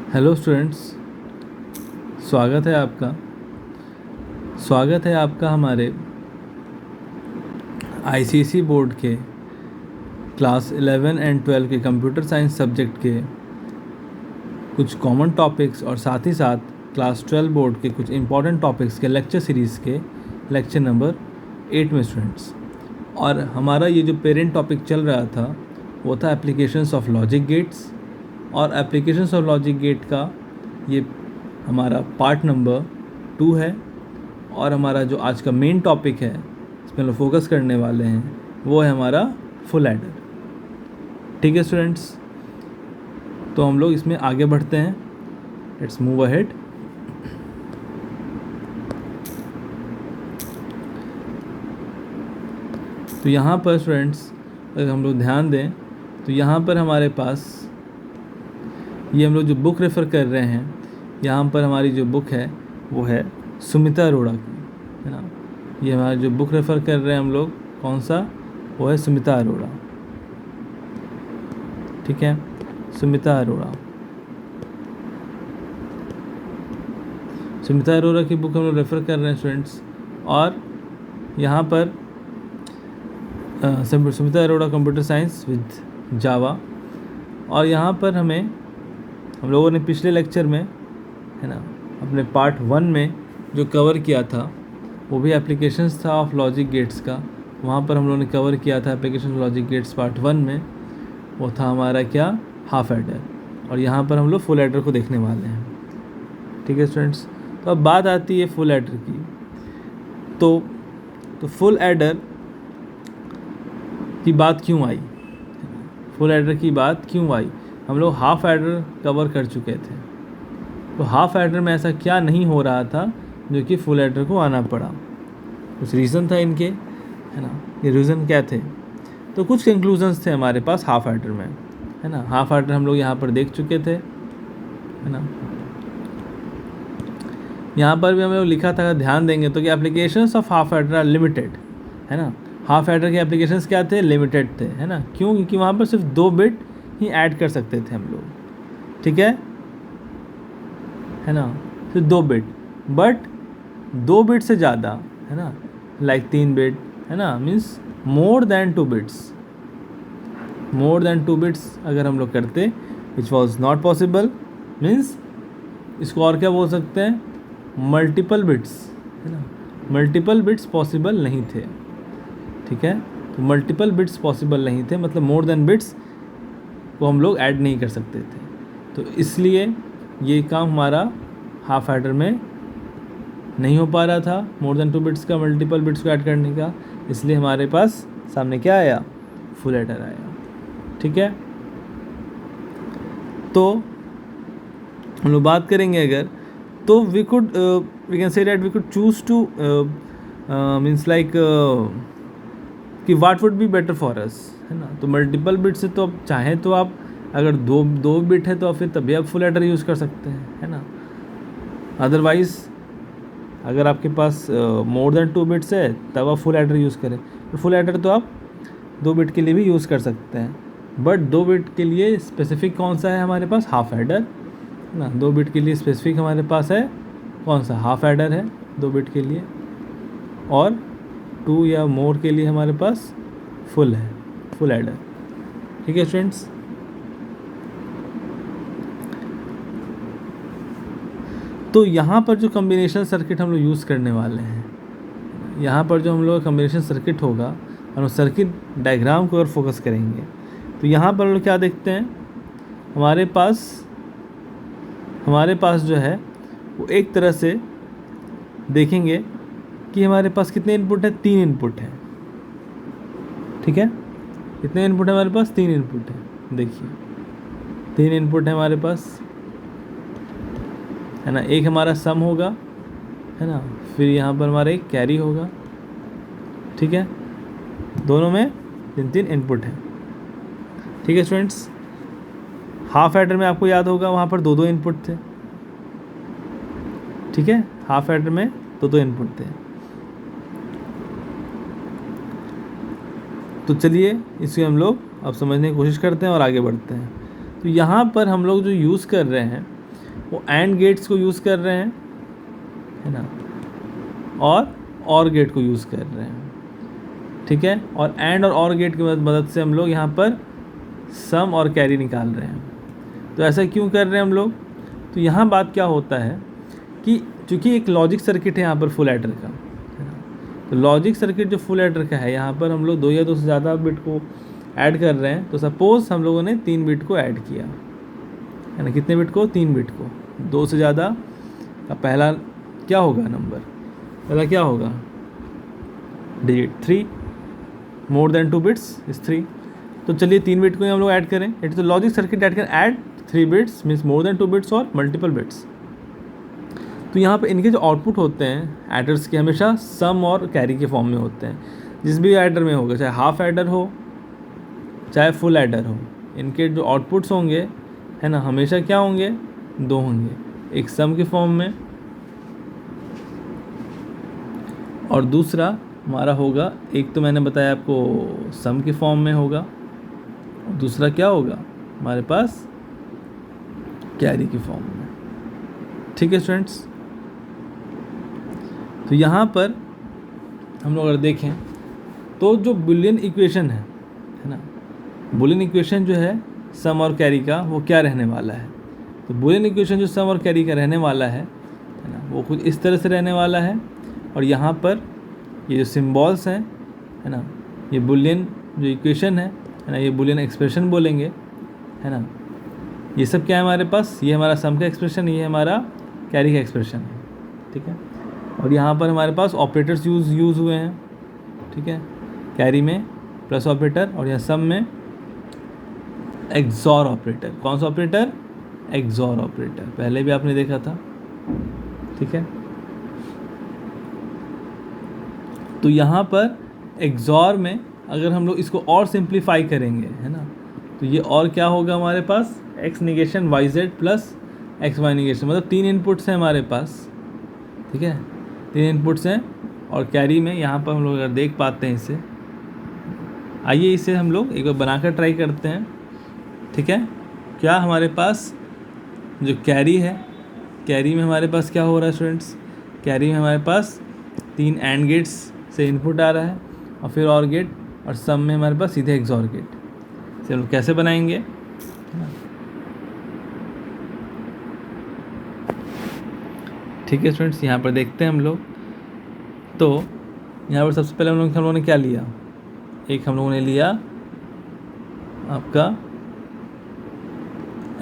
Hello students, स्वागत है आपका हमारे आईसीएसई बोर्ड के क्लास 11 एंड 12 के कंप्यूटर साइंस सब्जेक्ट के कुछ कॉमन टॉपिक्स और साथ ही साथ क्लास 12 बोर्ड के कुछ इम्पॉर्टेंट टॉपिक्स के लेक्चर सीरीज़ के लेक्चर नंबर 8 में स्टूडेंट्स। और हमारा ये जो पेरेंट टॉपिक चल रहा था वो था एप्लीकेशंस ऑफ लॉजिक गेट्स, और एप्लीकेशंस ऑफ लॉजिक गेट का ये हमारा पार्ट नंबर 2 है। और हमारा जो आज का मेन टॉपिक है इसमें हम लोग फोकस करने वाले हैं वो है हमारा फुल एडर। ठीक है स्टूडेंट्स, तो हम लोग इसमें आगे बढ़ते हैं। Let's move ahead. तो यहाँ पर स्टूडेंट्स अगर हम लोग ध्यान दें तो यहाँ पर हमारे पास ये हम लोग जो बुक रेफ़र कर रहे हैं, यहाँ पर हमारी जो बुक है वो है सुमिता अरोड़ा की, है ना। ये हमारा जो बुक रेफ़र कर रहे हैं हम लोग कौन सा, वो है सुमिता अरोड़ा। ठीक है, सुमिता अरोड़ा की बुक हम लोग रेफ़र कर रहे हैं स्टूडेंट्स। और यहाँ पर Sumita Arora computer science with Java. और यहाँ पर हम लोगों ने पिछले लेक्चर में, है ना, अपने पार्ट 1 में जो कवर किया था वो भी एप्लीकेशंस था ऑफ लॉजिक गेट्स का। वहाँ पर हम लोगों ने कवर किया था application of logic gates part 1 में, वो था हमारा क्या, हाफ एडर। और यहाँ पर हम लोग फुल एडर को देखने वाले हैं। ठीक है स्टूडेंट्स, तो अब बात आती है फुल एडर की। तो फुल एडर की बात क्यों आई, फुल एडर की बात क्यों आई? हम लोग हाफ एडर कवर कर चुके थे, तो हाफ एडर में ऐसा क्या नहीं हो रहा था जो कि फुल एडर को आना पड़ा? कुछ रीज़न था इनके, है ना। ये रीज़न क्या थे? तो कुछ कंक्लूजन्स थे हमारे पास हाफ एडर में, है ना। हाफ एडर हम लोग यहाँ पर देख चुके थे, है ना। यहाँ पर भी हम लोग लिखा था, ध्यान देंगे तो कि applications of half adder are limited, है ना। हाफ एडर के एप्लीकेशंस क्या थे, लिमिटेड थे, है ना। क्यों? क्योंकि वहाँ पर सिर्फ 2 बिट ही ऐड कर सकते थे हम लोग। ठीक है ना, सिर्फ 2 बिट। बट 2 बिट से ज़्यादा, है ना, लाइक 3 बिट, है ना, मीन्स मोर देन 2 बिट्स अगर हम लोग करते, which was not possible, means इसको और क्या बोल सकते हैं, मल्टीपल बिट्स, है ना। मल्टीपल बिट्स पॉसिबल नहीं थे। ठीक है, तो मल्टीपल बिट्स पॉसिबल नहीं थे, मतलब मोर देन बिट्स को हम लोग ऐड नहीं कर सकते थे। तो इसलिए ये काम हमारा हाफ एडर में नहीं हो पा रहा था, मोर देन 2 बिट्स का मल्टीपल बिट्स को ऐड करने का। इसलिए हमारे पास सामने क्या आया, फुल एडर आया। ठीक है, तो हम लोग बात करेंगे अगर, तो we can say that we could choose to means like कि what would be better for us, है ना। तो मल्टीपल बिट से तो आप चाहें तो आप अगर दो बिट है तो फिर तभी आप फुल एडर यूज़ कर सकते हैं, है ना। अदरवाइज़ अगर आपके पास मोर देन 2 बिट्स है तब आप फुल एडर यूज़ करें। तो फुल एडर तो आप 2 बिट के लिए भी यूज़ कर सकते हैं, बट 2 बिट के लिए स्पेसिफिक कौन सा है हमारे पास, हाफ एडर, है ना। 2 बिट के लिए स्पेसिफिक हमारे पास है कौन सा, हाफ एडर है 2 बिट के लिए। और 2 या मोर के लिए हमारे पास फुल एडर। ठीक है स्टूडेंट्स, तो यहाँ पर जो कम्बिनेशन सर्किट हम लोग यूज़ करने वाले हैं, यहाँ पर जो हम लोग कम्बिनेशन सर्किट होगा, हम लोग सर्किट डायग्राम को और फोकस करेंगे। तो यहाँ पर हम लोग क्या देखते हैं, हमारे पास जो है वो एक तरह से देखेंगे कि हमारे पास कितने इनपुट है, 3 इनपुट है। ठीक है, कितने इनपुट है हमारे पास, 3 इनपुट है। देखिए 3 इनपुट है हमारे पास, है ना। एक हमारा सम होगा, है ना, फिर यहाँ पर हमारा एक कैरी होगा। ठीक है, दोनों में 3 इनपुट है। ठीक है स्टूडेंट्स, हाफ एडर में आपको याद होगा वहाँ पर 2 इनपुट थे। ठीक है, हाफ एडर में 2 इनपुट थे। तो चलिए इसे हम लोग अब समझने की कोशिश करते हैं और आगे बढ़ते हैं। तो यहाँ पर हम लोग जो यूज़ कर रहे हैं वो एंड गेट्स को यूज़ कर रहे हैं, है ना, और गेट को यूज़ कर रहे हैं, ठीक है। और एंड और गेट की मदद से हम लोग यहाँ पर सम और कैरी निकाल रहे हैं। तो ऐसा क्यों कर रहे हैं हम लोग? तो यहाँ बात क्या होता है कि चूँकि एक लॉजिक सर्किट है यहाँ पर फुल एडर का, है ना, तो लॉजिक सर्किट जो फुल एडर का है, यहाँ पर हम लोग 2 या 2 से ज़्यादा बिट को ऐड कर रहे हैं। तो सपोज़ हम लोगों ने 3 बिट को ऐड किया, है ना, कितने बिट को? 3 बिट को। 2 से ज़्यादा का पहला क्या होगा नंबर? पहला क्या होगा? Digit 3, more than 2 bits is 3। तो चलिए 3 बिट को ही हम लोग ऐड करें। It is a logic circuit that can add 3 bits means more than 2 bits और मल्टीपल बिट्स। तो यहाँ पे इनके जो आउटपुट होते हैं एडर्स के, हमेशा सम और कैरी के फॉर्म में होते हैं। जिस भी एडर में होगा, चाहे हाफ एडर हो चाहे फुल एडर हो, इनके जो आउटपुट्स होंगे, है ना, हमेशा क्या होंगे? 2 होंगे, एक सम के फॉर्म में और दूसरा हमारा होगा, एक तो मैंने बताया आपको सम के फॉर्म में होगा, और दूसरा क्या होगा हमारे पास? कैरी के फॉर्म में। ठीक है स्टूडेंट्स, तो यहाँ पर हम लोग अगर देखें तो जो बुलियन इक्वेशन है ना, बुलियन इक्वेशन जो है सम और कैरी का, वो क्या रहने वाला है? तो बुलियन इक्वेशन जो सम और कैरी का रहने वाला है ना, वो कुछ इस तरह से रहने वाला है। और यहाँ पर ये जो सिम्बॉल्स हैं, है ना, ये बुलियन जो इक्वेशन है ना, ये बुलियन एक्सप्रेशन बोलेंगे, है ना। ये सब क्या है हमारे पास? ये हमारा सम का एक्सप्रेशन, ये हमारा कैरी का एक्सप्रेशन है, ठीक है। और यहाँ पर हमारे पास ऑपरेटर्स यूज़ हुए हैं, ठीक है। कैरी में प्लस ऑपरेटर और यहाँ सम में एक्सॉर ऑपरेटर। कौन सा ऑपरेटर? एक्सॉर ऑपरेटर, पहले भी आपने देखा था, ठीक है। तो यहाँ पर एक्सॉर में अगर हम लोग इसको और सिंप्लीफाई करेंगे, है ना, तो ये और क्या होगा हमारे पास? X negation Y Z plus X Y negation, मतलब 3 इनपुट्स हैं हमारे पास, ठीक है, 3 इनपुट्स हैं। और कैरी में यहाँ पर हम लोग अगर देख पाते हैं इसे, आइए इसे हम लोग एक बार बनाकर ट्राई करते हैं, ठीक है। क्या हमारे पास जो कैरी है, कैरी में हमारे पास क्या हो रहा है स्टूडेंट्स? कैरी में हमारे पास 3 एंड गेट्स से इनपुट आ रहा है और फिर और गेट, और सम में हमारे पास सीधे एक्सॉर गेट। इसे हम लोग कैसे बनाएंगे? ठीक है स्टूडेंट्स, यहाँ पर देखते हैं हम लोग। तो यहाँ पर सबसे पहले हम लोगों ने क्या लिया? एक हम लोगों ने लिया आपका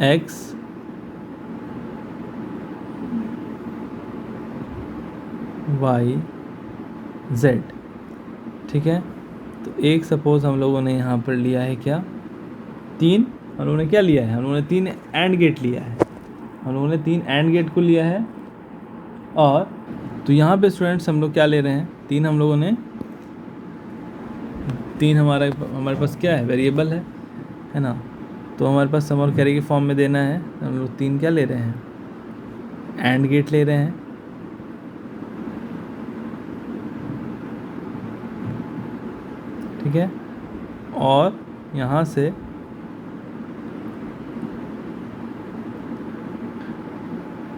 एक्स वाई जेड, ठीक है। तो एक सपोज हम लोगों ने यहाँ पर लिया है क्या? 3, हम लोगों ने क्या लिया है? हम लोगों ने 3 एंड गेट लिया है, हम लोगों ने 3 एंड गेट को लिया है। और तो यहाँ पे स्टूडेंट्स हम लोग क्या ले रहे हैं? 3 हम लोगों ने, 3 हमारे पास क्या है? वेरिएबल है ना। तो हमारे पास सम और कैरी के फॉर्म में देना है, तो हम लोग 3 क्या ले रहे हैं? एंड गेट ले रहे हैं, ठीक है। और यहाँ से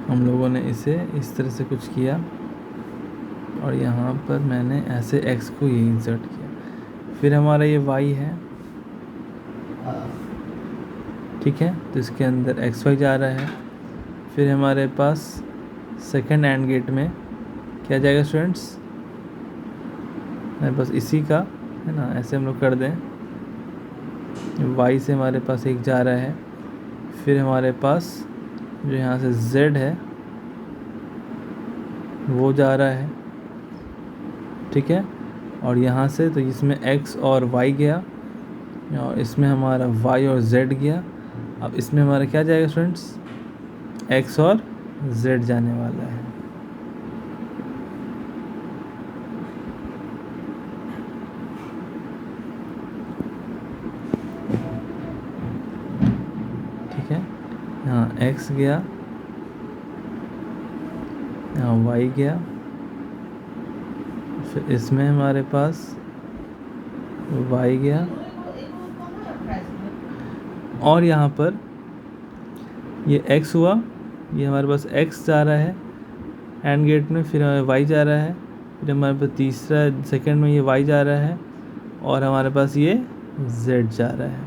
हम लोगों ने इसे इस तरह से कुछ किया और यहाँ पर मैंने ऐसे x को ये इंसर्ट किया। फिर हमारा ये y है, ठीक है, तो इसके अंदर xy जा रहा है। फिर हमारे पास सेकंड एंड गेट में क्या जाएगा स्टूडेंट्स? हमारे पास इसी का, है ना, ऐसे हम लोग कर दें, y से हमारे पास एक जा रहा है। फिर हमारे पास जो यहाँ से z है वो जा रहा है, ठीक है। और यहाँ से तो इसमें x और y गया और इसमें हमारा y और z गया। अब इसमें हमारा क्या जाएगा स्टूडेंट्स? x और z जाने वाला है, ठीक है। यहाँ x गया, यहाँ y गया, फिर इसमें हमारे पास y गया और यहाँ पर ये x हुआ ये हमारे पास x जा रहा है एंड गेट में, फिर हमारे y जा रहा है, फिर हमारे पास तीसरा सेकंड में ये y जा रहा है और हमारे पास ये z जा रहा है,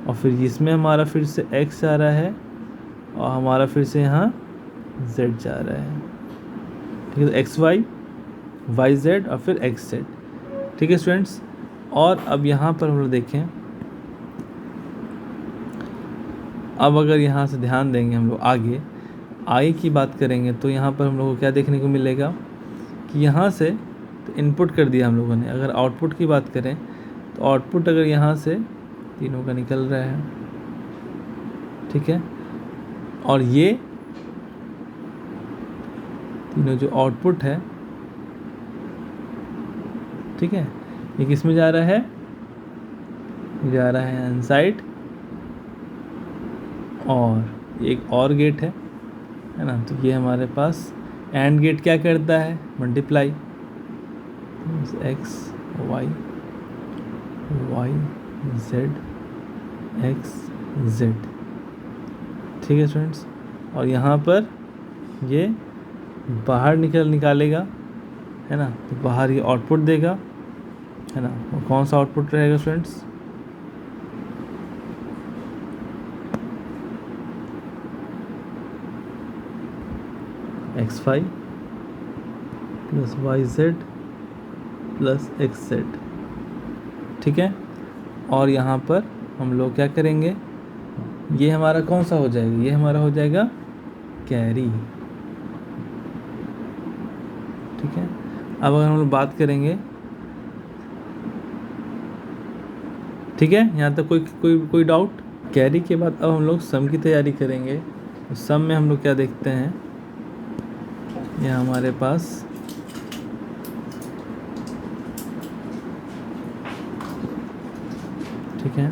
और फिर इसमें हमारा फिर से x जा रहा है और हमारा फिर से यहाँ z जा रहा है। ठीक है, एक्स वाई, वाई जेड और फिर एक्स जेड। ठीक है स्टूडेंट्स, और अब यहाँ पर हम लोग देखें, अब अगर यहाँ से ध्यान देंगे हम लोग आगे की बात करेंगे तो यहाँ पर हम लोग को क्या देखने को मिलेगा कि यहाँ से तो इनपुट कर दिया हम लोगों ने। अगर आउटपुट की बात करें तो आउटपुट अगर यहाँ से तीनों का निकल रहा है, ठीक है, और ये तीनों जो आउटपुट है, ठीक है, ये किस में जा रहा है, जा रहा है इनसाइड, और एक और गेट है ना। तो ये हमारे पास एंड गेट क्या करता है, multiply X Y, Y Z, X Z. ठीक है स्टूडेंट्स, और यहाँ पर ये बाहर निकालेगा, है ना, तो बाहर ये आउटपुट देगा, है ना। और कौन सा आउटपुट रहेगा students, X Y plus Y Z plus X Z. ठीक है, और यहाँ पर हम लोग क्या करेंगे, ये हमारा कौन सा हो जाएगा, ये हमारा हो जाएगा कैरी। ठीक है, अब अगर हम लोग बात करेंगे, ठीक है, यहाँ तक कोई डाउट। कैरी के बाद अब हम लोग सम की तैयारी करेंगे। तो सम में हम लोग क्या देखते हैं, यहाँ हमारे पास ठीक है,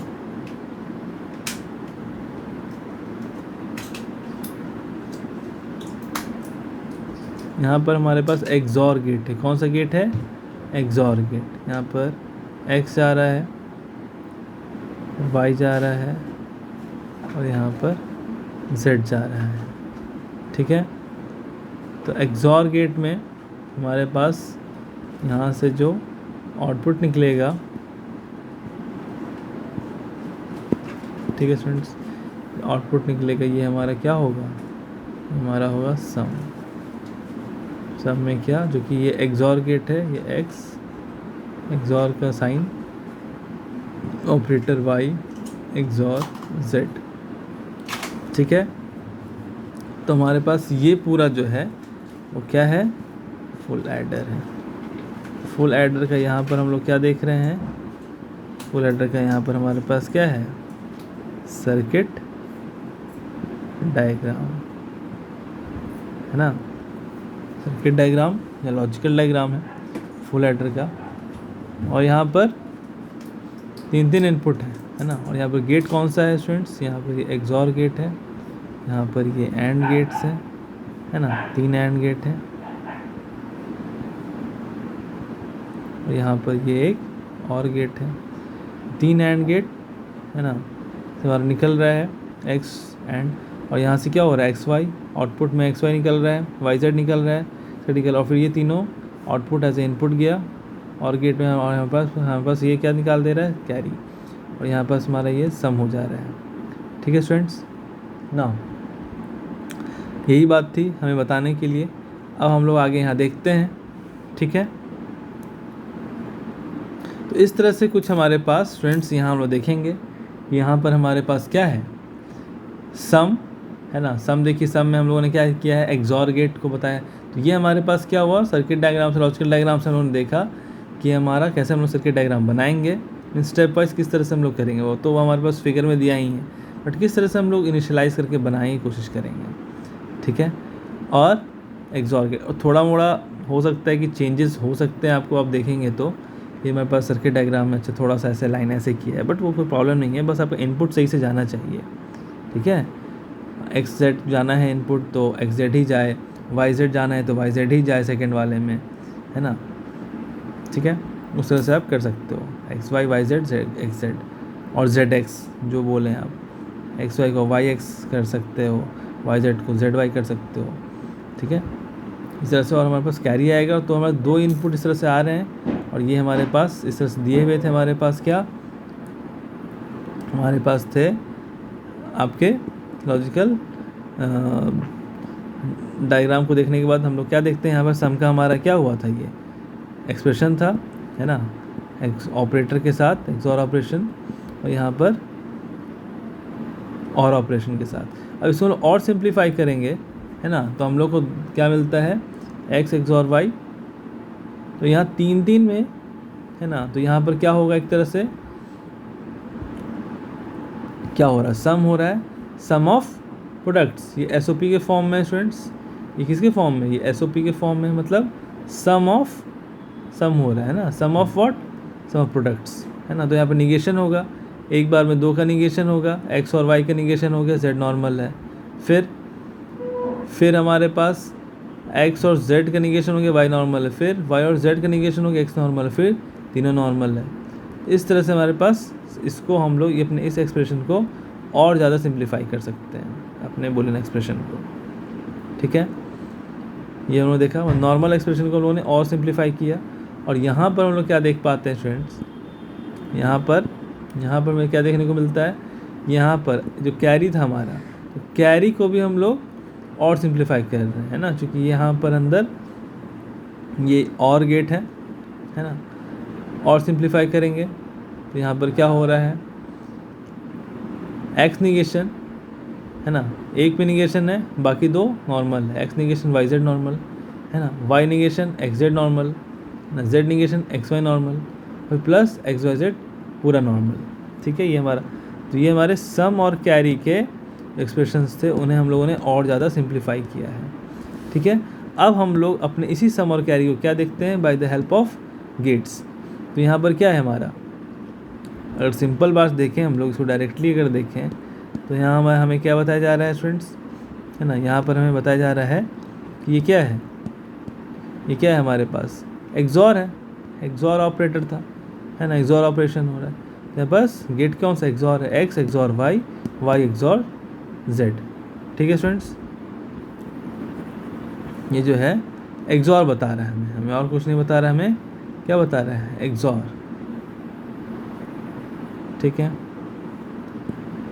यहाँ पर हमारे पास एक्सॉर गेट है। कौन सा गेट है, एक्सॉर गेट। यहाँ पर x जा रहा है, y जा रहा है और यहाँ पर z जा रहा है। ठीक है, तो एक्सॉर गेट में हमारे पास यहाँ से जो आउटपुट निकलेगा, ठीक है स्टूडेंट्स, आउटपुट निकलेगा, ये हमारा क्या होगा, हमारा होगा सम। सम में क्या, जो कि ये एक्सॉर गेट है, ये x, एक्सॉर का sign, operator y, XOR z। ठीक है, तो हमारे पास ये पूरा जो है वो क्या है, फुल एडर है। फुल एडर का यहाँ पर हम लोग क्या देख रहे हैं, फुल एडर का यहाँ पर हमारे पास क्या है, सर्किट डायग्राम, है ना। सर्किट डायग्राम या लॉजिकल डायग्राम है फुल एडर का, और यहाँ पर तीन इनपुट है ना। और यहाँ पर गेट कौन सा है स्टूडेंट्स, यहाँ पर ये एक्सॉर गेट है, यहाँ पर ये एंड गेट्स है ना, 3 एंड गेट है, और यहाँ पर ये एक और गेट है, 3 एंड गेट, है ना। तो हमारा निकल रहा है एक्स एंड, और यहाँ से क्या हो रहा है, एक्स वाई, आउटपुट में एक्स वाई निकल रहा है, वाई जेड निकल रहा है, क्रिटिकल, और फिर ये तीनों आउटपुट ऐसे इनपुट गया और गेट में, और हमारे पास ये क्या निकाल दे रहा है, कैरी, और यहाँ पास हमारा ये सम हो जा रहा है। ठीक है स्टूडेंट्स ना, यही बात थी हमें बताने के लिए। अब हम लोग आगे यहाँ देखते हैं। ठीक है, तो इस तरह से कुछ हमारे पास स्टूडेंट्स यहाँ हम लोग देखेंगे। यहाँ पर हमारे पास क्या है, सम, है ना। सम देखिए, सम में हम लोगों ने क्या किया है, एक्सॉर गेट को बताया। तो ये हमारे पास क्या हुआ, सर्किट डायग्राम से, लॉजिकल डायग्राम से हम लोगों ने देखा कि हमारा कैसे हम लोग सर्किट डायग्राम बनाएंगे, स्टेप वाइज किस तरह से हम लोग करेंगे, वो तो हमारे पास फिगर में दिया ही है, बट किस तरह से हम लोग इनिशियलाइज करके बनाने की कोशिश करेंगे। ठीक है, और एक्सॉर गेट, और थोड़ा मोड़ा हो सकता है कि चेंजेस हो सकते हैं, आपको आप देखेंगे तो ये मेरे पास सर्किट डायग्राम में अच्छा थोड़ा सा ऐसे लाइन ऐसे किया है, बट वो कोई प्रॉब्लम नहीं है, बस आपका इनपुट सही से जाना चाहिए। ठीक है, एक्स जेड जाना है इनपुट तो एक्स जेड ही जाए, वाई जेड जाना है तो वाई जेड ही जाए सेकेंड वाले में, है ना। ठीक है, उस तरह से आप कर सकते हो, X Y, Y Z, Z X Z, और जेड एक्स जो बोलें आप, एक्स वाई को वाई एक्स कर सकते हो, वाई जेड को जेड वाई कर सकते हो, ठीक है, इस तरह से। और हमारे पास कैरी आएगा, तो हमारे दो इनपुट इस तरह से आ रहे हैं, और ये हमारे पास इस तरह से दिए हुए थे। हमारे पास क्या, हमारे पास थे आपके लॉजिकल डायग्राम को देखने के बाद हम लोग क्या देखते हैं, यहाँ पर सम का हमारा क्या हुआ था, ये एक्सप्रेशन था, है ना, एक्स ऑपरेटर के साथ एक्सऑर ऑपरेशन, और यहाँ पर और ऑपरेशन के साथ। अब इसको और सिंप्लीफाई करेंगे, है ना, तो हम लोग को क्या मिलता है, एक्स एक्सऑर वाई। तो यहाँ 3 में, है ना, तो यहाँ पर क्या होगा, एक तरह से क्या हो रहा है, सम हो रहा है, सम ऑफ प्रोडक्ट्स। ये एसओपी के फॉर्म में स्टूडेंट्स, ये किसके फॉर्म में, ये एसओपी के फॉर्म में, मतलब सम ऑफ, सम हो रहा है ना, sum of what, sum of products, है ना। तो यहाँ पर निगेशन होगा, एक बार में 2 का निगेशन होगा, एक्स और वाई का निगेशन हो गया, जेड नॉर्मल है। फिर हमारे पास एक्स और जेड का निगेशन हो गया, वाई नॉर्मल है। फिर वाई और जेड का निगेशन हो गया, एक्स नॉर्मल है। फिर तीनों नॉर्मल है। इस तरह से हमारे पास इसको हम लोग अपने इस एक्सप्रेशन को और ज़्यादा सिंप्लीफाई कर सकते हैं, अपने बुलियन एक्सप्रेशन को, ठीक है। ये उन्होंने देखा, नॉर्मल एक्सप्रेशन को लोगों ने और सिंप्लीफाई किया। और यहाँ पर हम लोग क्या देख पाते हैं स्टूडेंट्स, यहाँ पर हमें क्या देखने को मिलता है, यहाँ पर जो कैरी था हमारा, तो कैरी को भी हम लोग और सिंप्लीफाई कर रहे हैं, है ना, क्योंकि यहाँ पर अंदर ये और गेट है ना, और सिंप्लीफाई करेंगे तो यहाँ पर क्या हो रहा है, एक्स निगेशन, है ना, एक पे निगेशन है, बाकी 2 नॉर्मल है, X negation Y Z normal, है ना, Y negation X Z normal, ना, Z negation X Y normal, और प्लस एक्स वाई जेड पूरा नॉर्मल, ठीक है। ये हमारा, तो ये हमारे सम और कैरी के एक्सप्रेशंस थे, उन्हें हम लोगों ने और ज़्यादा सिंप्लीफाई किया है, ठीक है। अब हम लोग अपने इसी सम और कैरी को क्या देखते हैं, by the help of gates. तो यहाँ पर क्या है हमारा, अगर सिंपल बात देखें हम लोग इसको डायरेक्टली अगर देखें, तो यहाँ हमें क्या बताया जा रहा है स्टूडेंट्स, है ना, यहाँ पर हमें बताया जा रहा है कि ये क्या है, ये क्या है हमारे पास, एक्सॉर है, एक्सॉर ऑपरेटर था, है ना, एक्सॉर ऑपरेशन हो रहा है। तो बस गेट कौन सा, एक्सॉर है, X XOR Y, Y XOR Z, ठीक है स्टूडेंट्स। ये जो है एक्सॉर बता रहा है हमें और कुछ नहीं बता रहा है, हमें क्या बता रहा है, एक्सॉर, ठीक है।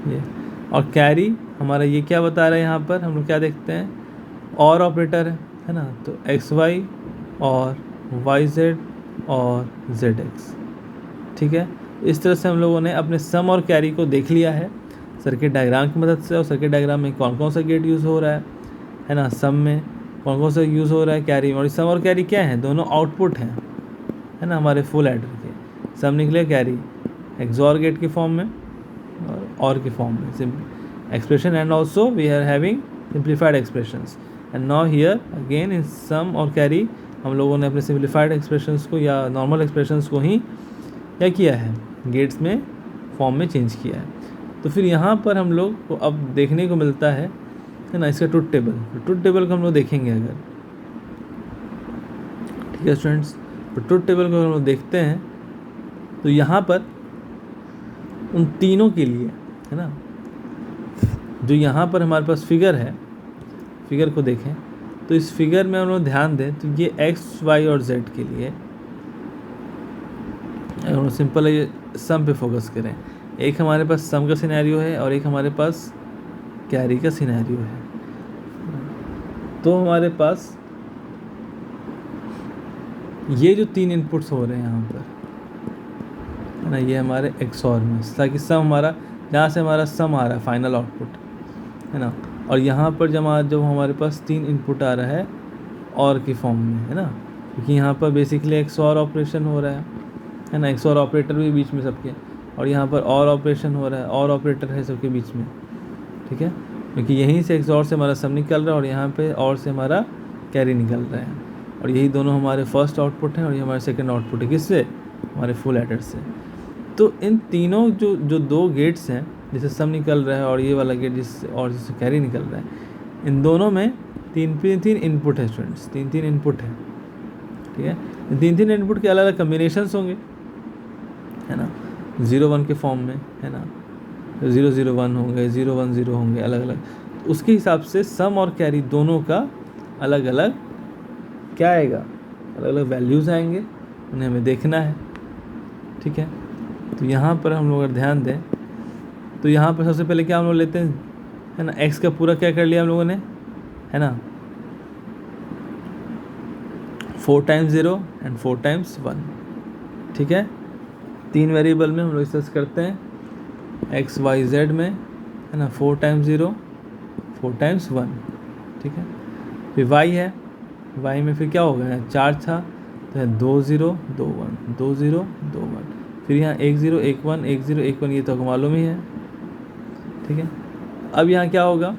ये और कैरी हमारा ये क्या बता रहा है, यहाँ पर हम लोग क्या देखते हैं, और ऑपरेटर है ना, तो एक्स वाई और वाई जेड और जेड एक्स, ठीक है। इस तरह से हम लोगों ने अपने सम और कैरी को देख लिया है सर्किट डायग्राम की मदद से। और सर्किट डायग्राम में कौन कौन सा गेट यूज़ हो रहा है ना, सम में कौन कौन सा यूज़ हो रहा है, कैरी में। और सम और कैरी क्या है, दोनों आउटपुट हैं, है ना, हमारे फुल एडर के। सम निकले कैरी एक्सॉर गेट के फॉर्म में और के फॉर्म में expression, and also we are having simplified expressions. And now here again in sum और कैरी हम लोगों ने अपने सिंप्लीफाइड एक्सप्रेशंस को या नॉर्मल एक्सप्रेशंस को ही क्या किया है, गेट्स में फॉर्म में चेंज किया है। तो फिर यहाँ पर हम लोग को अब देखने को मिलता है ना, इसका ट्रुथ टेबल। तो ट्रुथ टेबल को हम लोग देखेंगे अगर, ठीक है स्टूडेंट्स। तो ट्रुथ टेबल को हम लोग देखते हैं, तो यहाँ पर उन तीनों के लिए, है ना, जो यहाँ पर हमारे पास फिगर है, फिगर को देखें तो इस फिगर में हम लोग ध्यान दें तो ये एक्स वाई और जेड के लिए अगर सिंपल ये सम पे फोकस करें, एक हमारे पास सम का सिनेरियो है और एक हमारे पास कैरी का सिनेरियो है। तो हमारे पास ये जो 3 इनपुट्स हो रहे हैं यहाँ पर, है ना, ये हमारे एक्सॉर में, ताकि सम हमारा जहाँ से हमारा सम आ रहा है फाइनल आउटपुट, है ना, और यहाँ पर जब हमारे पास 3 इनपुट आ रहा है और की फॉर्म में, है ना, क्योंकि यहाँ पर बेसिकली एक्सॉर ऑपरेशन हो रहा है ना, एक्सॉर ऑपरेटर भी बीच में सबके, और यहाँ पर और ऑपरेशन हो रहा है, और ऑपरेटर है सबके बीच में, ठीक है, क्योंकि यहीं से एक्सॉर से हमारा सम निकल रहा है और यहाँ पे और से हमारा कैरी निकल रहा है, और यही दोनों हमारे फर्स्ट आउटपुट हैं और ये हमारे सेकंड आउटपुट है, किससे, हमारे फुल एडर से। तो इन तीनों जो 2 गेट्स हैं, जिससे सम निकल रहा है और ये वाला गेट जिससे कैरी निकल रहा है, इन दोनों में 3 इनपुट है स्टूडेंट्स, 3 इनपुट है, ठीक है। 3 इनपुट के अलग अलग कम्बिनेशंस होंगे, है ना, 0 1 के फॉर्म में, है ना, 0 0 1 होंगे, 0 1 0 होंगे, अलग अलग। उसके हिसाब से सम और कैरी दोनों का अलग अलग क्या आएगा, अलग अलग वैल्यूज़ आएंगे, उन्हें हमें देखना है। ठीक है, तो यहाँ पर हम लोग अगर ध्यान दें तो यहाँ पर सबसे पहले क्या हम लोग लेते हैं, है ना, x का पूरा क्या कर लिया हम लोगों ने, है ना, 4 टाइम्स 0 एंड 4 टाइम्स 1। ठीक है, 3 वेरिएबल में हम लोग डिस्कस करते हैं, x y z में, है ना, 4 टाइम्स 0 4 टाइम्स 1। ठीक है, फिर y है, y में फिर क्या होगा, 4 था तो है 2 0 2 1 2 0 2 1, फिर यहाँ 1 0 1 1 1 0 1 1, ये तो आपको मालूम ही है। ठीक है, अब यहाँ क्या होगा,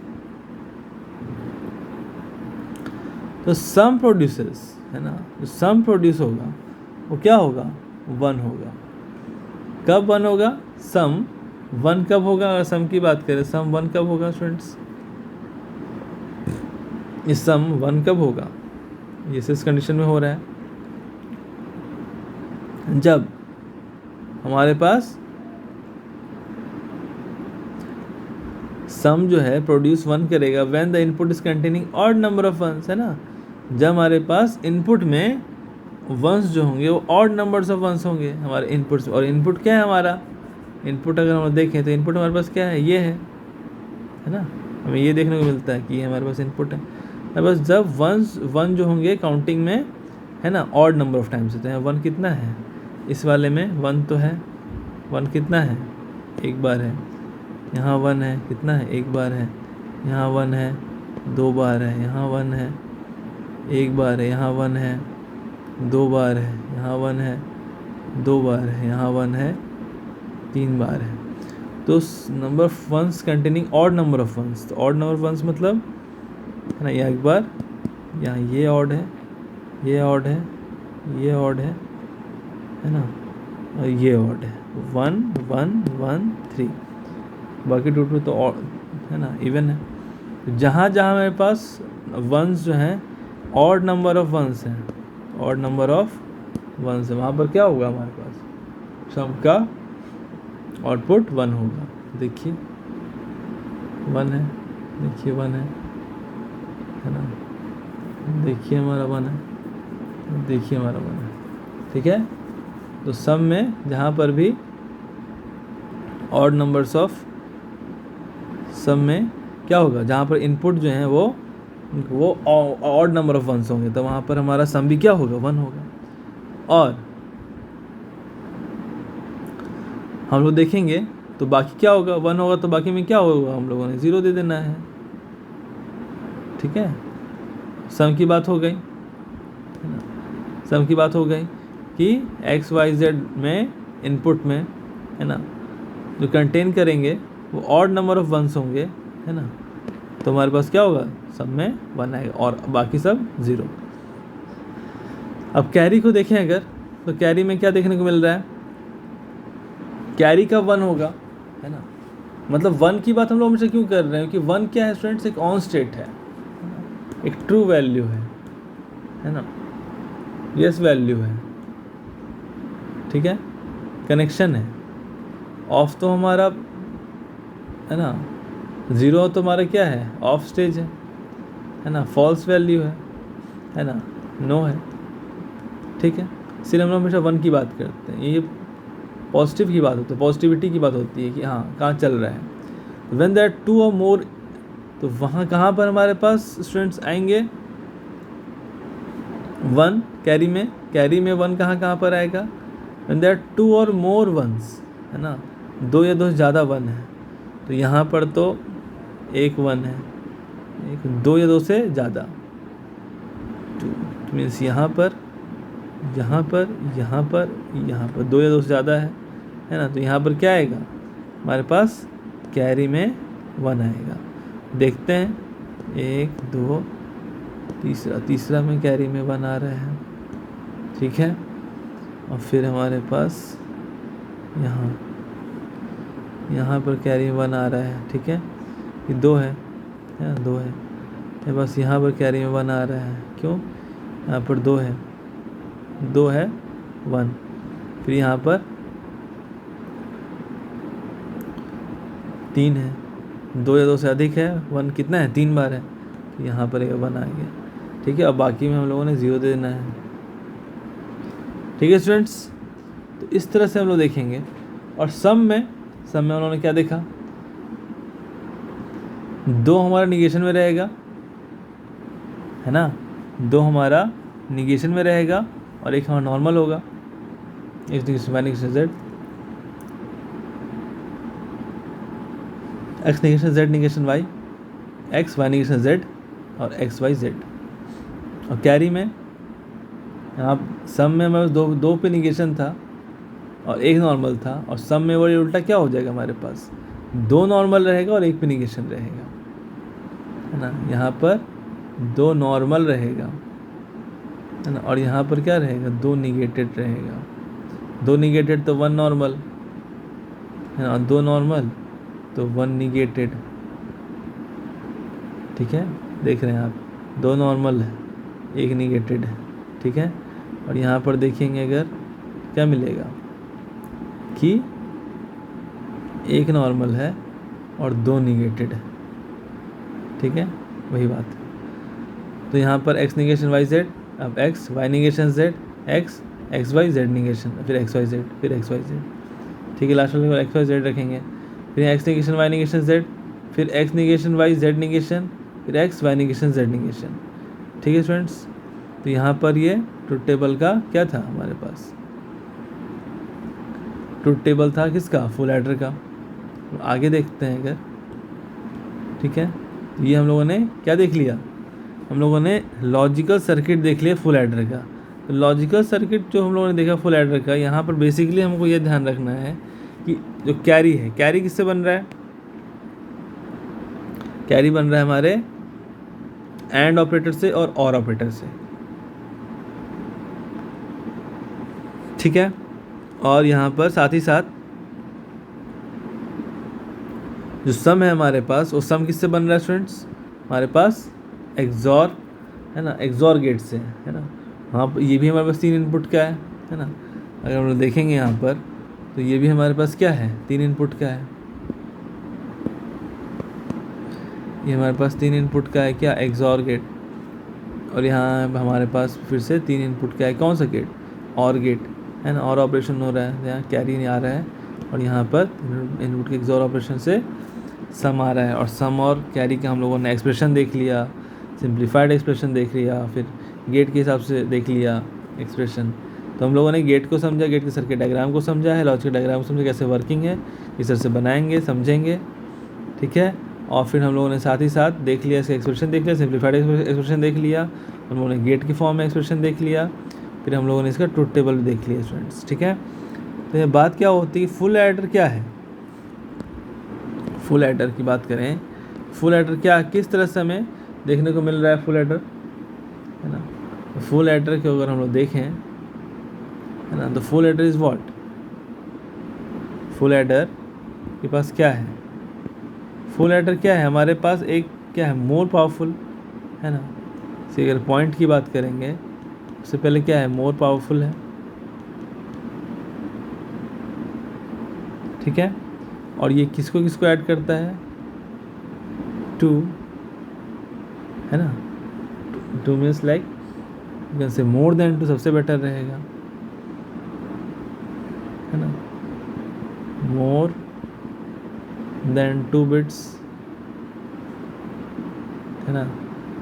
तो सम प्रोड्यूसेस, है ना, जो सम प्रोड्यूस होगा वो क्या होगा, 1 होगा। कब 1 होगा, सम 1 कब होगा, अगर सम की बात करें सम 1 कब होगा स्टूडेंट्स, ये सम 1 कब होगा, ये इस कंडीशन में हो रहा है जब हमारे पास सम जो है प्रोड्यूस 1 करेगा when the input is containing odd number of ones, है ना, जब हमारे पास इनपुट में वंस जो होंगे वो ऑड नंबर्स ऑफ वंस होंगे हमारे इनपुट्स। और इनपुट क्या है हमारा, इनपुट अगर हम देखें तो इनपुट हमारे पास क्या है, ये है ना, हमें ये देखने को मिलता है कि ये हमारे पास इनपुट है। बस जब वंस 1 जो होंगे काउंटिंग में, है ना, ऑड नंबर ऑफ टाइम्स होते हैं। 1 कितना है इस वाले में, 1 तो है, 1 कितना है, एक बार है, यहाँ 1 है, कितना है, एक बार है, यहाँ 1 है, 2 बार है, यहाँ 1 है, एक बार है, यहाँ 1 है, 2 बार है, यहाँ 1 है, 2 बार है, यहाँ 1 है, 3 बार है। तो number of ones containing odd number of ones, तो ऑड नंबर ऑफ वंस मतलब, है ना, यहाँ एक बार, यहाँ ये ऑड है, ये ऑड है, ये ऑड है ना, और ये ऑड है, 1 1 1 3, बाकी टोटल तो ऑड, है ना, इवन है। जहाँ जहाँ मेरे पास वंस जो हैं ऑड नंबर ऑफ वंस हैं, ऑड नंबर ऑफ वंस है, वहाँ पर क्या होगा हमारे पास, सम का आउटपुट 1 होगा। देखिए 1 है, देखिए 1 है ना, देखिए हमारा 1 है, देखिए हमारा 1 है। ठीक है, तो सम में जहाँ पर भी ऑड नंबर्स ऑफ, सम में क्या होगा, जहाँ पर इनपुट जो हैं वो ऑड नंबर ऑफ वंस होंगे, तो वहाँ पर हमारा सम भी क्या होगा, 1 होगा। और हम लोग देखेंगे तो बाकी क्या होगा, 1 होगा तो बाकी में क्या होगा, हम लोगों ने 0 दे देना है। ठीक है, सम की बात हो गई, है ना, सम की बात हो गई कि एक्स वाई जेड में इनपुट में, है ना, जो कंटेन करेंगे वो ऑड नंबर ऑफ वंस होंगे, है ना, तो हमारे पास क्या होगा, सब में 1 आएगा और बाकी सब 0। अब कैरी को देखें अगर, तो कैरी में क्या देखने को मिल रहा है, कैरी का 1 होगा, है ना, मतलब 1 की बात हम लोग हमेशा क्यों कर रहे हैं, कि 1 क्या है स्टूडेंट्स, एक ऑन स्टेट है, एक ट्रू वैल्यू है ना, यस वैल्यू है। ठीक है, कनेक्शन है, ऑफ तो हमारा, है ना, 0 तो हमारा क्या है, ऑफ स्टेज है ना, फॉल्स वैल्यू है ना, नो है। ठीक है, इसलिए हम लोग हमेशा 1 की बात करते हैं, ये पॉजिटिव की बात होती है, पॉजिटिविटी की बात होती है कि हाँ कहाँ चल रहा है। व्हेन देयर 2 और मोर, तो वहाँ कहाँ पर हमारे पास स्टूडेंट्स आएंगे 1, कैरी में 1 कहाँ पर आएगा, व्हेन देयर 2 और मोर वंस, है ना, 2 या 2 से ज़्यादा 1 है, तो यहाँ पर तो एक 1 है, एक 2 या 2 से ज़्यादा, 2 मीन्स यहाँ पर 2 या 2 से ज़्यादा है ना, तो यहाँ पर क्या आएगा हमारे पास, कैरी में 1 आएगा। देखते हैं 1 2 तीसरा में कैरी में 1 आ रहा है। ठीक है, और फिर हमारे पास यहाँ पर कैरी में 1 आ रहा है। ठीक है, ये 2 है, 2 है, बस यहाँ पर कैरी में 1 आ रहा है, क्यों, यहाँ पर 2 है 1, फिर यहाँ पर 3 है, 2 या 2 से अधिक है, 1 कितना है 3 बार है, तो यहाँ पर 1 आ गया। ठीक है, अब बाकी में हम लोगों ने 0 दे देना है। ठीक है स्टूडेंट्स, तो इस तरह से हम लोग देखेंगे। और सम में उन्होंने क्या देखा, 2 हमारा निगेशन में रहेगा, है ना, 2 हमारा निगेशन में रहेगा और 1 हमारा नॉर्मल होगा, x negation y negation z, x negation z negation y, x y negation z और x y z। और कैरी में यहाँ सम में हमारे पास 2 पे निगेशन था और 1 नॉर्मल था, और सम में वही उल्टा क्या हो जाएगा, हमारे पास 2 नॉर्मल रहेगा और 1 पे निगेशन रहेगा, है ना। यहाँ पर 2 नॉर्मल रहेगा, है ना, और यहाँ पर क्या रहेगा, 2 निगेटेड रहेगा। 2 निगेटेड तो 1 नॉर्मल, है ना, 2 नॉर्मल तो 1 निगेटेड। ठीक है, देख रहे हैं आप, 2 नॉर्मल है, 1 निगेटेड है। ठीक है, और यहाँ पर देखेंगे अगर क्या मिलेगा कि 1 नॉर्मल है और 2 निगेटेड है। ठीक है, वही बात। तो यहाँ पर x निगेशन y z, अब x y negation z, x x y z negation, फिर x y z, फिर x y z। ठीक है, लास्ट में x y z रखेंगे, फिर x negation y negation z, फिर x negation y z negation, फिर x y negation z negation. ठीक है स्टूडेंट्स, तो यहाँ पर ये ट्रुथ टेबल का क्या था, हमारे पास ट्रुथ टेबल था किसका, फुल एडर का। तो आगे देखते हैं अगर। ठीक है, ये हम लोगों ने क्या देख लिया, हम लोगों ने लॉजिकल सर्किट देख लिया फुल एडर का। तो लॉजिकल सर्किट जो हम लोगों ने देखा फुल एडर का, यहाँ पर बेसिकली हमको ये ध्यान रखना है कि जो कैरी है, कैरी किससे बन रहा है, कैरी बन रहा है हमारे एंड ऑपरेटर से और ऑपरेटर से। ठीक है, और यहाँ पर साथ ही साथ जो सम है हमारे पास, वो सम किससे बन रहा है स्टूडेंट्स, हमारे पास एक्सॉर, है ना, एक्सॉर गेट से, है ना। हाँ, ये भी हमारे पास 3 इनपुट का है ना। अगर हम लोग देखेंगे यहाँ पर, तो ये भी हमारे पास क्या है, 3 इनपुट का है। ये हमारे पास 3 इनपुट का है क्या, एक्सॉर गेट। और यहाँ हमारे पास फिर से 3 इनपुट का है, कौन सा गेट, और गेट, है ना, और ऑपरेशन हो रहा है, यहाँ कैरी नहीं आ रहा है, और यहाँ पर इनपुट के एक्सॉर ऑपरेशन से सम आ रहा है। और सम और कैरी का हम लोगों ने एक्सप्रेशन देख लिया, सिंप्लीफाइड एक्सप्रेशन देख लिया, फिर गेट के हिसाब से देख लिया एक्सप्रेशन। तो हम लोगों ने गेट को समझा, गेट के सर्किट डायग्राम को समझा है, लॉजिक डायग्राम को समझा, कैसे वर्किंग है, इस तरह से बनाएंगे, समझेंगे। ठीक है, और फिर हम लोगों ने साथ ही साथ देख लिया, इसका एक्सप्रेशन देख लिया, सिंप्लीफाइड एक्सप्रेशन देख लिया, हम लोगों ने गेट की फॉर्म में एक्सप्रेशन देख लिया, फिर हम लोगों ने इसका ट्रुथ टेबल भी देख लिया स्टूडेंट्स। ठीक है, तो ये बात क्या होती है, फुल एडर क्या है, फुल एडर की बात करें, फुल एडर क्या किस तरह से हमें देखने को मिल रहा है फुल एडर, है ना। फुल एडर को अगर हम लोग देखें, है ना, तो full adder is what, full adder के पास क्या है, फुल एडर क्या है, हमारे पास एक क्या है, मोर पावरफुल, है ना। से अगर पॉइंट की बात करेंगे, उससे पहले क्या है, मोर पावरफुल है। ठीक है, और ये किसको किसको ऐड करता है, 2, है ना, 2 means like you can say more than 2 सबसे बेटर रहेगा, है ना, मोर देन 2 बिट्स, है ना,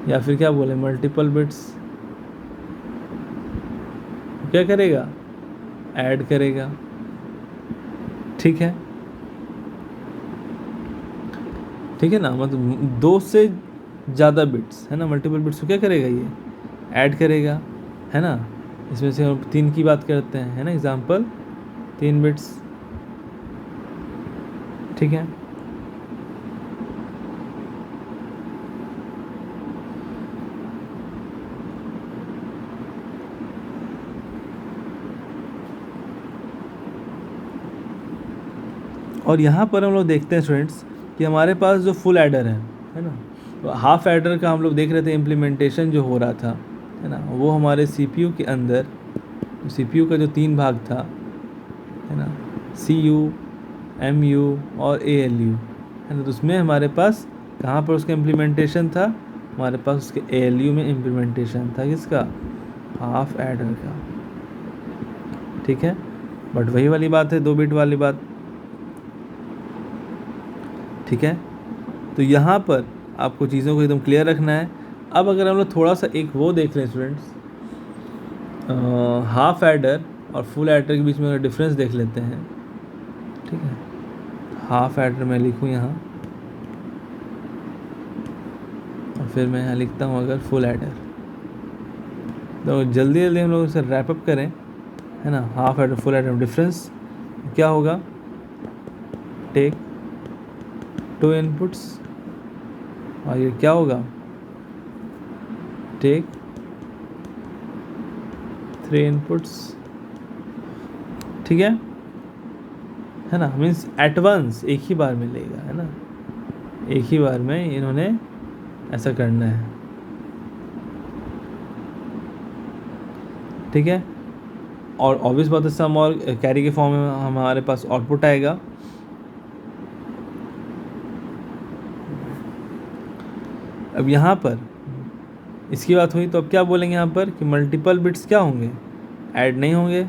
या फिर क्या बोले, मल्टीपल बिट्स क्या करेगा, ऐड करेगा। ठीक है, ठीक है ना, मतलब 2 से ज़्यादा बिट्स, है ना, मल्टीपल बिट्स को क्या करेगा, ये ऐड करेगा, है ना। इसमें से हम 3 की बात करते हैं, है ना, एग्जांपल 3 बिट्स। ठीक है, और यहाँ पर हम लोग देखते हैं स्टूडेंट्स कि हमारे पास जो फुल एडर है ना, तो हाफ एडर का हम लोग देख रहे थे इम्प्लीमेंटेशन जो हो रहा था, है ना, वो हमारे सीपीयू के अंदर, सीपीयू का जो 3 भाग था, है ना, सीयू, एमयू और एएलयू, है ना। तो उसमें हमारे पास कहाँ पर उसका इम्प्लीमेंटेशन था, हमारे पास उसके ALU में इम्प्लीमेंटेशन था किसका, हाफ एडर का, ठीक है। बट वही वाली बात है, 2 बिट वाली बात, ठीक है। तो यहाँ पर आपको चीज़ों को एकदम क्लियर रखना है। अब अगर हम लोग थोड़ा सा एक वो देख लें स्टूडेंट्स, हाफ एडर और फुल एडर के बीच में अगर डिफरेंस देख लेते हैं, ठीक है। हाफ एडर मैं लिखूँ यहाँ, और फिर मैं यहाँ लिखता हूँ अगर फुल एडर। तो जल्दी जल्दी हम लोग इसे रैप अप करें, है ना। Half adder full adder difference क्या होगा, टेक 2 इनपुट्स, और ये क्या होगा, टेक 3 इनपुट्स, ठीक है ना। मीन्स एट वंस, एक ही बार मिलेगा, है ना, एक ही बार में इन्होंने ऐसा करना है, ठीक है। और ऑब्वियस बात है सम और कैरी के फॉर्म में हमारे पास आउटपुट आएगा। अब यहाँ पर इसकी बात हुई, तो अब क्या बोलेंगे यहाँ पर कि मल्टीपल बिट्स क्या होंगे, ऐड नहीं होंगे,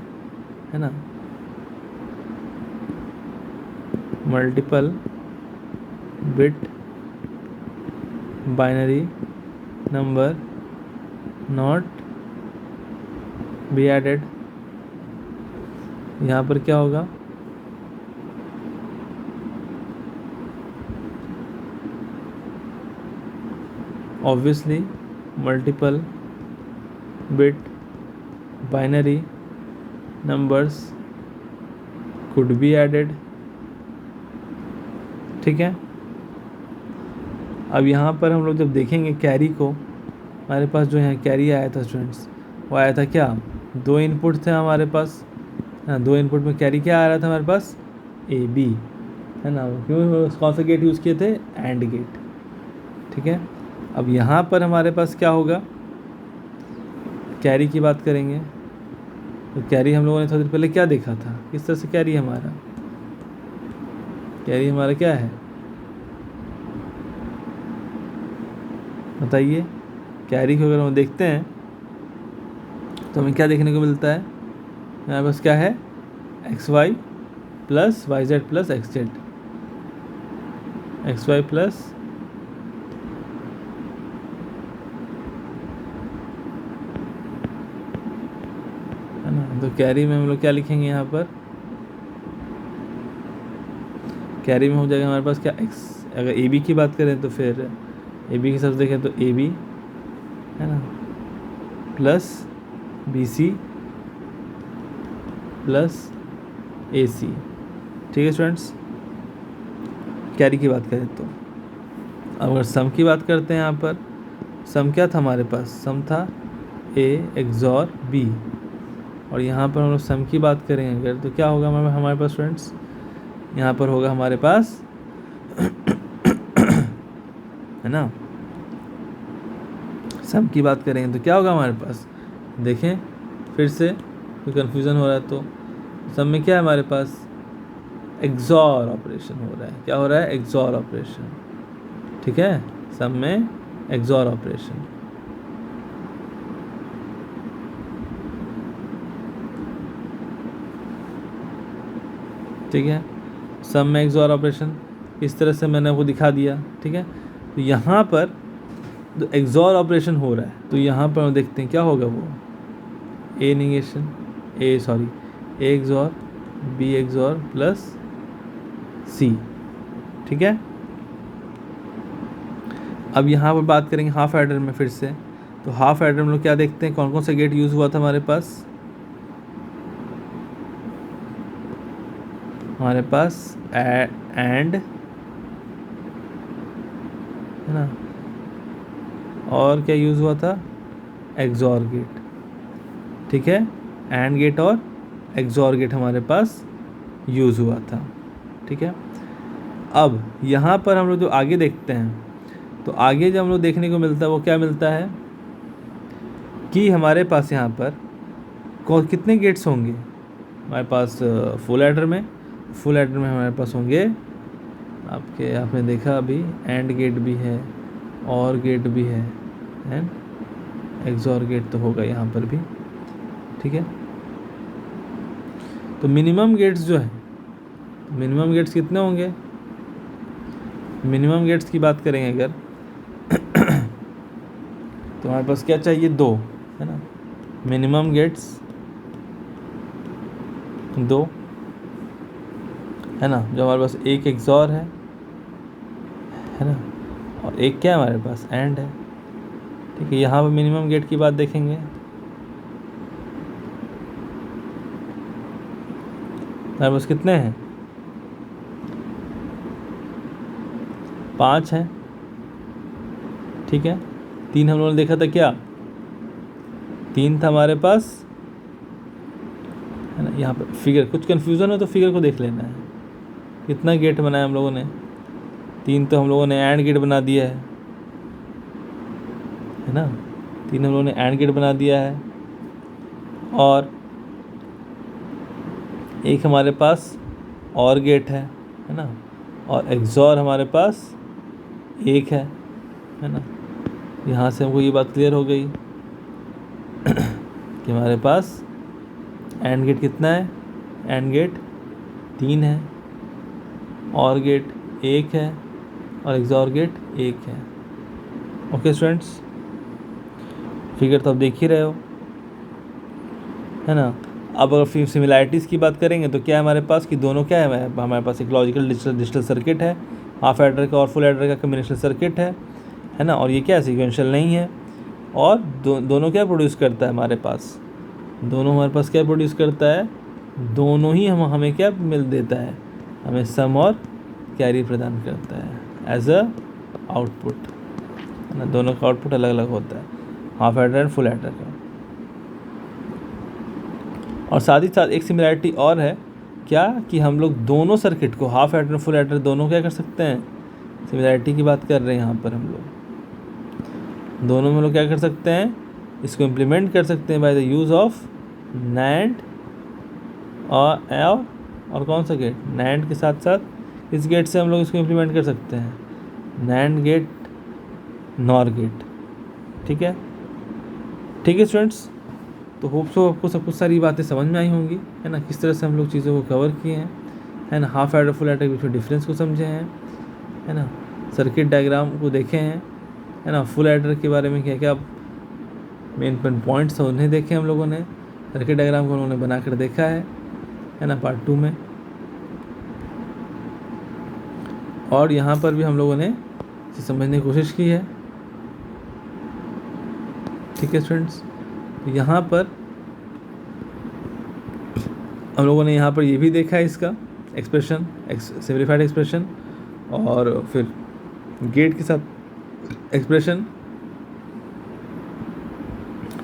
है ना। Multiple bit binary number not be added. यहाँ पर क्या होगा, obviously multiple bit binary numbers could be added, ठीक है। अब यहाँ पर हम लोग जब देखेंगे कैरी को, हमारे पास जो यहाँ कैरी आया था स्टूडेंट्स, वो आया था क्या, 2 इनपुट थे हमारे पास, हाँ 2 इनपुट में कैरी क्या आ रहा था हमारे पास, AB, है ना। क्यों, कौन सा गेट यूज़ किए थे, एंड गेट, ठीक है। अब यहाँ पर हमारे पास क्या होगा, कैरी की बात करेंगे, तो कैरी हम लोगों ने थोड़ी देर पहले क्या देखा था, किस तरह से कैरी हमारा, कैरी हमारा क्या है बताइए। कैरी को अगर हम देखते हैं तो हमें क्या देखने को मिलता है, हमारे पास क्या है, XY plus YZ plus XZ, XY plus है ना। तो कैरी में हम लोग क्या लिखेंगे यहाँ पर, कैरी में हो जाएगा हमारे पास क्या, X। अगर AB की बात करें तो फिर AB के हिसाब से देखें तो AB, है ना, प्लस BC प्लस AC, ठीक है स्टूडेंट्स। कैरी की बात करें तो अब अगर सम की बात करते हैं, यहाँ पर सम क्या था हमारे पास, सम था A XOR B, और यहाँ पर हम लोग सम की बात करें अगर तो क्या होगा हमारे पास स्टूडेंट्स, यहाँ पर होगा हमारे पास है ना। सम की बात करेंगे तो क्या होगा हमारे पास, देखें फिर से कोई कन्फ्यूज़न हो रहा है तो सम में क्या है हमारे पास, एक्सॉर ऑपरेशन हो रहा है, क्या हो रहा है, एक्सॉर ऑपरेशन, ठीक है। सम में एक्सॉर ऑपरेशन, ठीक है। सम में एक्सॉर ऑपरेशन इस तरह से मैंने आपको दिखा दिया, ठीक है। तो यहाँ पर तो एक्सॉर ऑपरेशन हो रहा है, तो यहाँ पर हम देखते हैं क्या होगा, वो A negation A XOR B XOR plus C, ठीक है। अब यहाँ पर बात करेंगे हाफ एडर में फिर से, तो हाफ एडर में लोग क्या देखते हैं, कौन कौन सा गेट यूज़ हुआ था हमारे पास, एंड, है ना, और क्या यूज़ हुआ था, एक्सॉर गेट, ठीक है। एंड गेट और एक्सॉर गेट हमारे पास यूज़ हुआ था, ठीक है। अब यहाँ पर हम लोग जो आगे देखते हैं, तो आगे जो हम लोग देखने को मिलता है वो क्या मिलता है कि हमारे पास यहाँ पर कितने गेट्स होंगे हमारे पास, फुल एडर में हमारे पास होंगे आपके आपने देखा अभी एंड गेट भी है, और गेट भी है, एंड एक्सॉर गेट तो होगा यहाँ पर भी, ठीक है। तो मिनिमम गेट्स जो है, मिनिमम गेट्स कितने होंगे? मिनिमम गेट्स की बात करेंगे अगर तो हमारे पास क्या चाहिए? 2, है ना। मिनिमम गेट्स 2, है ना। जो हमारे पास एक एक्सॉर है ना, और एक क्या है हमारे पास? एंड है, ठीक है। यहाँ पर मिनिमम गेट की बात देखेंगे, हमारे पास कितने हैं? 5 हैं, ठीक है। 3 हम लोगों ने देखा था, क्या 3 था हमारे पास, है ना। यहाँ पर फिगर कुछ कन्फ्यूज़न हो तो फिगर को देख लेना है। कितना गेट बनाया हम लोगों ने? 3 तो हम लोगों ने एंड गेट बना दिया है ना। 3 हम लोगों ने एंड गेट बना दिया है, और एक हमारे पास और गेट है ना। और एक्सॉर हमारे पास एक है ना। यहाँ से हमको ये बात क्लियर हो गई कि हमारे पास एंड गेट कितना है? एंड गेट 3 है, और गेट 1 है, और एक्सॉर गेट 1 है। ओके स्टूडेंट्स, फिगर तो आप देख ही रहे हो, है ना। अब अगर फिर सिमिलैरिटीज़ की बात करेंगे तो क्या है हमारे पास कि दोनों क्या है? हमारे पास एक लॉजिकल डिजिटल सर्किट है, हाफ एडर का और फुल एडर का कम्बिनेशन सर्किट है ना। और ये क्या है? सीक्वेंशियल नहीं है। और दोनों क्या प्रोड्यूस करता है हमारे पास? दोनों हमारे पास क्या प्रोड्यूस करता है? दोनों ही हमें क्या मिल देता है? हमें सम और कैरी प्रदान करता है एज अ आउटपुट, है ना। दोनों का आउटपुट अलग अलग होता है, half adder and full adder का। और साथ ही साथ एक सिमिलैरिटी और है, क्या कि हम लोग दोनों सर्किट को, हाफ एडर और फुल एडर दोनों क्या कर सकते हैं? सिमिलैरिटी की बात कर रहे हैं यहाँ पर हम लोग। दोनों में लोग क्या कर सकते हैं? इसको इम्प्लीमेंट कर सकते हैं by the use of NAND और कौन सा गेट? नैंड के साथ साथ इस गेट से हम लोग इसको इम्प्लीमेंट कर सकते हैं, नैंड गेट, नॉर गेट, ठीक है। ठीक है स्टूडेंट्स, तो होप सो आपको सब कुछ सारी बातें समझ में आई होंगी, है ना। किस तरह से हम लोग चीज़ों को कवर किए हैं, है ना। हाफ एडर फुल एडर के बीच में डिफरेंस को समझे हैं, है ना। सर्किट डायग्राम को देखे हैं, है ना। फुल एडर के बारे में क्या क्या मेन पॉइंट्स हैं उन्हें देखे हम लोगों ने। सर्किट डायग्राम को उन्होंने बना कर देखा है ना, पार्ट 2 में। और यहाँ पर भी हम लोगों ने इसे समझने की कोशिश की है, ठीक है स्टूडेंट्स। तो यहाँ पर हम लोगों ने यहाँ पर ये भी देखा है, इसका एक्सप्रेशन, सिम्प्लीफाइड एक्सप्रेशन, और फिर गेट के साथ expression,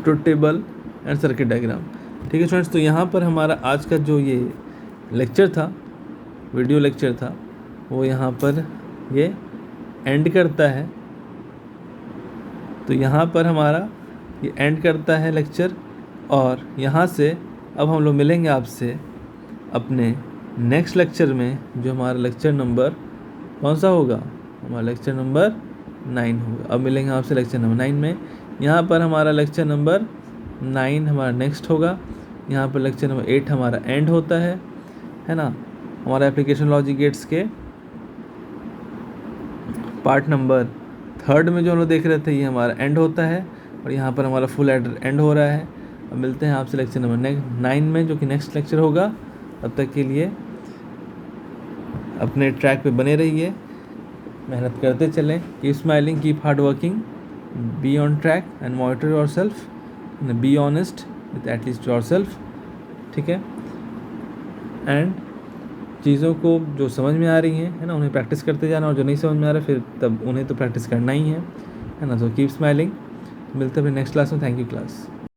truth table and circuit diagram, ठीक है स्टूडेंट्स। तो यहाँ पर हमारा आज का जो ये लेक्चर था, वीडियो लेक्चर था, वो यहाँ पर ये एंड करता है। तो यहाँ पर हमारा ये एंड करता है लेक्चर, और यहाँ से अब हम लोग मिलेंगे आपसे अपने नेक्स्ट लेक्चर में, जो हमारा लेक्चर नंबर कौन सा होगा? हमारा लेक्चर नंबर 9 होगा। अब मिलेंगे आपसे लेक्चर नंबर 9 में। यहाँ पर हमारा लेक्चर नंबर 9 हमारा नेक्स्ट होगा। यहाँ पर लेक्चर नंबर 8 हमारा एंड होता है ना। हमारा एप्लीकेशन लॉजिक गेट्स के पार्ट नंबर 3 में जो हम लोग देख रहे थे, ये हमारा एंड होता है, और यहाँ पर हमारा फुल एडर एंड हो रहा है। अब मिलते हैं आपसे लेक्चर नंबर 9 में, जो कि नेक्स्ट लेक्चर होगा। तब तक के लिए अपने ट्रैक पे बने रहिए, मेहनत करते चलें, keep smiling, keep hard working, be on track and monitor your self, be honest with at least your self, ठीक है। एंड चीज़ों को जो समझ में आ रही हैं, है ना, उन्हें प्रैक्टिस करते जाना, और जो नहीं समझ में आ रहा फिर तब उन्हें तो प्रैक्टिस करना ही है ना। तो कीप स्माइलिंग। मिलते हैं फिर नेक्स्ट क्लास में। Thank you class.